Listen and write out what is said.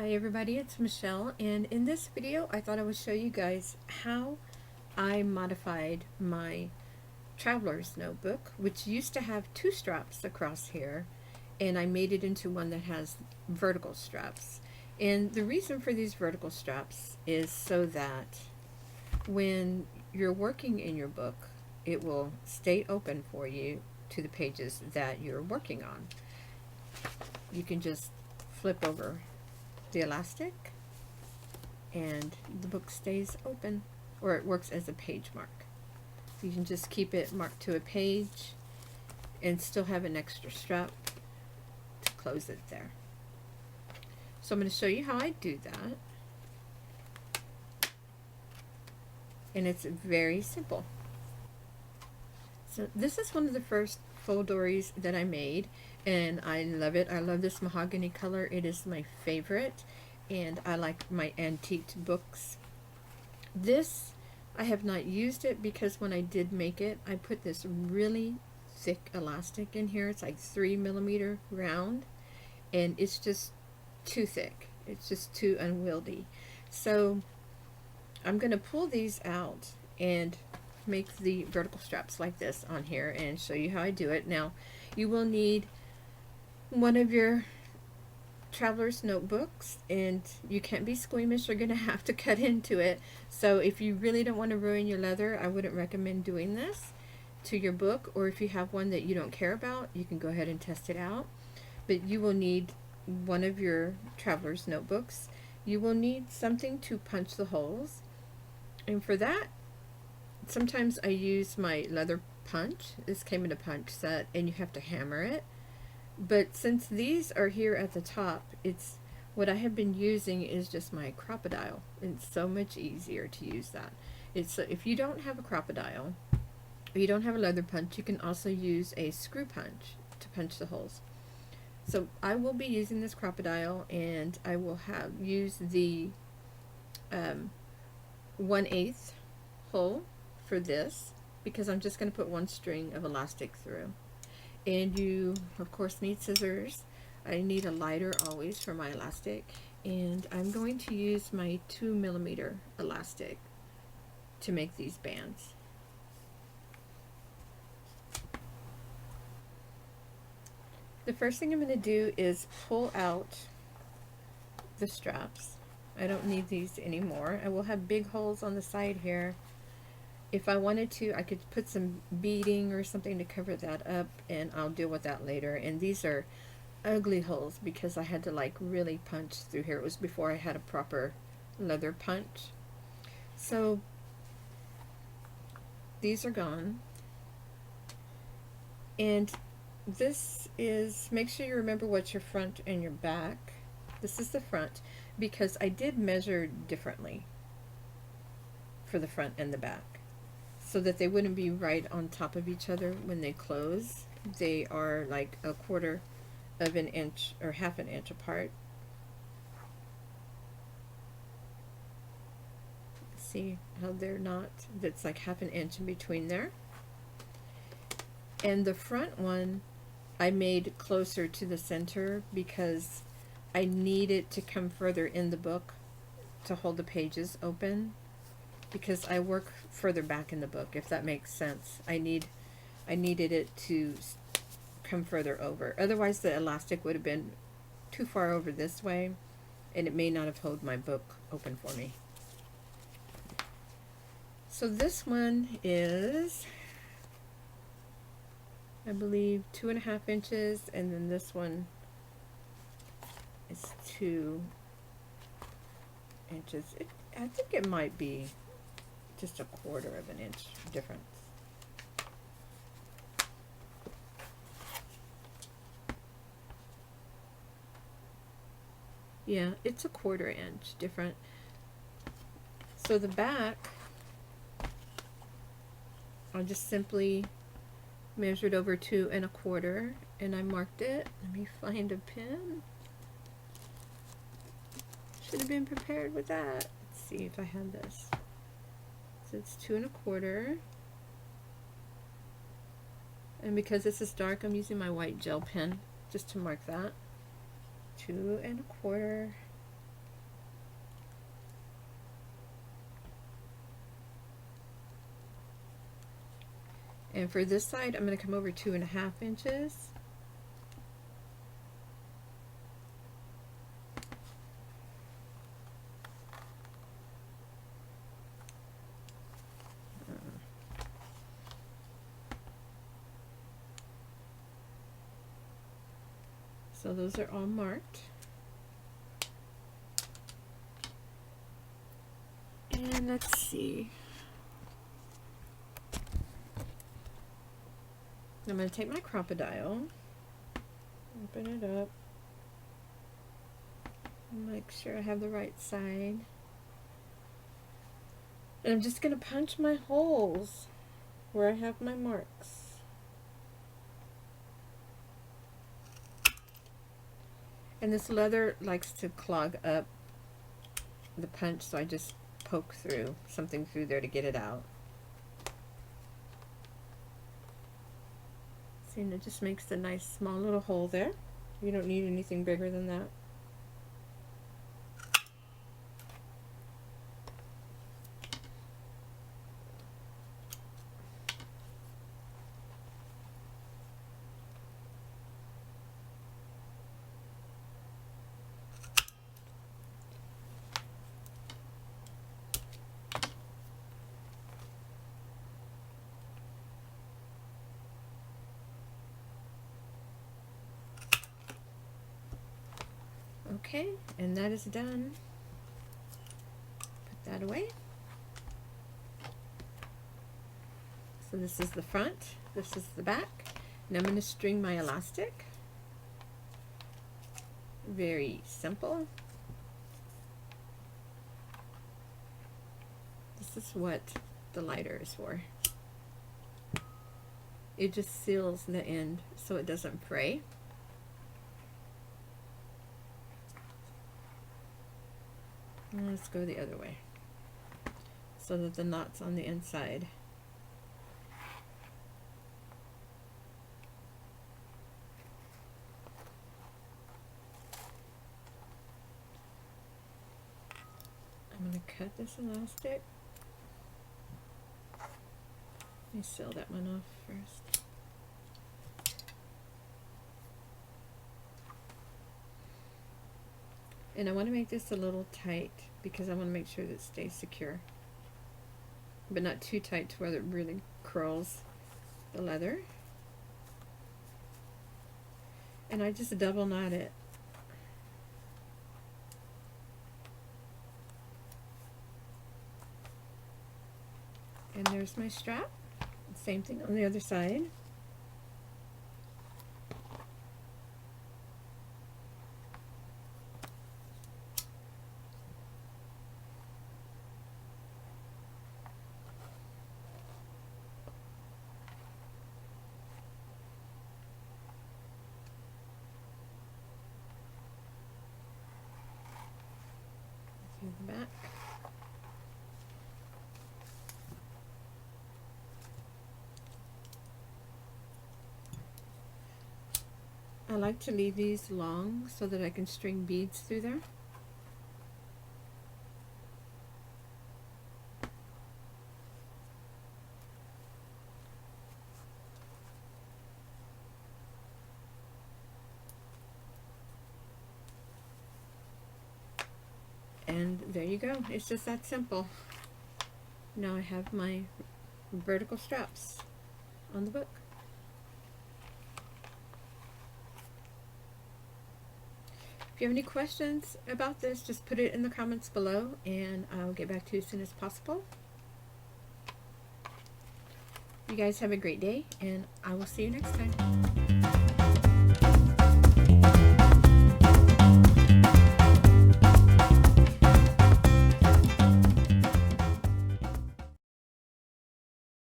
Hi everybody, it's Michelle, and in this video I thought I would show you guys how I modified my traveler's notebook, which used to have two straps across here, and I made it into one that has vertical straps. And the reason for these vertical straps is so that when you're working in your book, it will stay open for you to the pages that you're working on. You can just flip over the elastic and the book stays open, or it works as a page mark. You can just keep it marked to a page and still have an extra strap to close it there. So I'm going to show you how I do that, and it's very simple. So this is one of the first foldories that I made, and I love it. I love this mahogany color. It is my favorite, and I like my antiqued books. This, I have not used it because when I did make it, I put this really thick elastic in here. It's like 3mm round, and it's just too thick. It's just too unwieldy. So I'm going to pull these out and make the vertical straps like this on here and show you how I do it. Now, you will need one of your traveler's notebooks, and you can't be squeamish. You're going to have to cut into it. So if you really don't want to ruin your leather, I wouldn't recommend doing this to your book, or if you have one that you don't care about, you can go ahead and test it out. But you will need one of your traveler's notebooks. You will need something to punch the holes, and for that, sometimes I use my leather punch. This came in a punch set, and you have to hammer it. But since these are here at the top, it's what I have been using is just my Crop-A-Dile. It's so much easier to use that. It's if you don't have a Crop-A-Dile, or you don't have a leather punch, you can also use a screw punch to punch the holes. So I will be using this Crop-A-Dile, and I will use the 1/8 hole for this, because I'm just going to put one string of elastic through. And you of course need scissors. I need a lighter always for my elastic, and I'm going to use my 2mm elastic to make these bands. The first thing I'm going to do is pull out the straps. I don't need these anymore. I will have big holes on the side here. If I wanted to, I could put some beading or something to cover that up, and I'll deal with that later. And these are ugly holes because I had to like really punch through here. It was before I had a proper leather punch. So these are gone. And this is, make sure you remember what's your front and your back. This is the front, because I did measure differently for the front and the back, so that they wouldn't be right on top of each other when they close. They are like 1/4 of an inch or 1/2 an inch apart. See how they're not, that's like 1/2 an inch in between there. And the front one I made closer to the center because I need it to come further in the book to hold the pages open, because I work further back in the book, if that makes sense. I needed it to come further over. Otherwise the elastic would have been too far over this way, and it may not have held my book open for me. So this one is, I believe, 2.5 inches, and then this one is 2 inches. I think it might be just 1/4 of an inch difference. Yeah, it's 1/4 inch different. So the back, I just simply measured over 2 1/4, and I marked it. Let me find a pen. Should have been prepared with that. Let's see if I have this. So it's 2 1/4. And because this is dark, I'm using my white gel pen just to mark that. 2 1/4. And for this side, I'm going to come over 2.5 inches. So those are all marked. And let's see. I'm going to take my Crop-A-Dile, open it up, make sure I have the right side. And I'm just going to punch my holes where I have my marks. And this leather likes to clog up the punch, so I just poke through something through there to get it out. See, and it just makes a nice small little hole there. You don't need anything bigger than that. Okay, and that is done. Put that away. So this is the front, this is the back, and I'm going to string my elastic. Very simple. This is what the lighter is for. It just seals the end so it doesn't fray. And let's go the other way so that the knot's on the inside. I'm going to cut this elastic. Let me seal that one off first. And I want to make this a little tight because I want to make sure that it stays secure. But not too tight to where it really curls the leather. And I just double knot it. And there's my strap. Same thing on the other side. To the back. I like to leave these long so that I can string beads through there. And there you go. It's just that simple. Now I have my vertical straps on the book. If you have any questions about this, just put it in the comments below and I'll get back to you as soon as possible. You guys have a great day and I will see you next time.